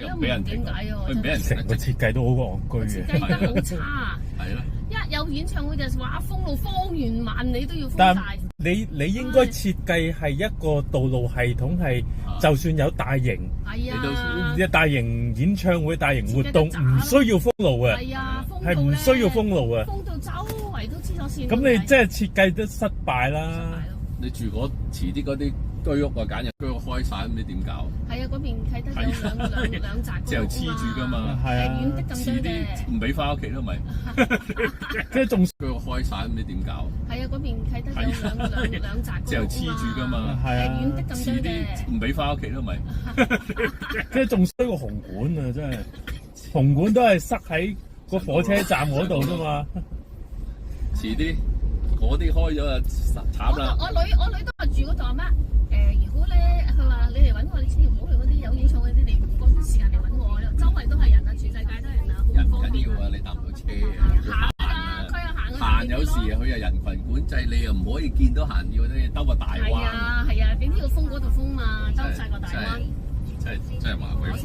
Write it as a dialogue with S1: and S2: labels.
S1: 又唔俾人停，佢唔俾人
S2: 成個設計都好戇居嘅，
S3: 設計得好差。
S1: 係咯，
S3: 一有演唱會就話封路，方圓萬里都要封
S2: 但
S3: 晒。
S2: 你應該設計係一個道路系統係，就算有大型大型演唱會、大型活動，唔需要封路嘅。
S3: 係啊，
S2: 係唔需要封路嘅。
S3: 封到周圍都黐咗線。
S2: 咁你即係設計得失敗啦。
S1: 你住遲啲嗰啲居屋啊，簡約居屋開晒，咁你點搞？
S3: 係啊，嗰邊啟德有兩宅
S1: 之後黐住㗎嘛，
S2: 係啊，
S3: 遠的咁
S1: 遲啲唔俾翻屋企都咪，
S2: 即係仲
S1: 居屋開晒，咁你點搞？
S3: 係啊，嗰邊啟德有兩宅
S1: 之後黐住㗎嘛，
S3: 係啊，遠的咁
S1: 遲啲唔俾翻屋企都咪，
S2: 即係仲衰過紅館啊！真係紅館都係塞喺個火車站嗰度啫嘛。
S1: 遲啲嗰啲開咗就慘啦。
S3: 我女都話住嗰度阿媽。如果咧，佢話你嚟揾我，你千祈唔好去嗰啲有演唱會嗰啲，你嗰啲時間嚟揾我。周圍都係人啊，全世界都係人啊，好
S1: 人
S3: 方便。
S1: 緊要啊，你搭唔到車啊。
S3: 行啊，佢又行
S1: 行有時佢又人群管制，你又唔可以見到行要咧兜個大彎。
S3: 係啊，點知要封嗰度封嘛，兜晒個大彎。
S1: 真係話鬼煩。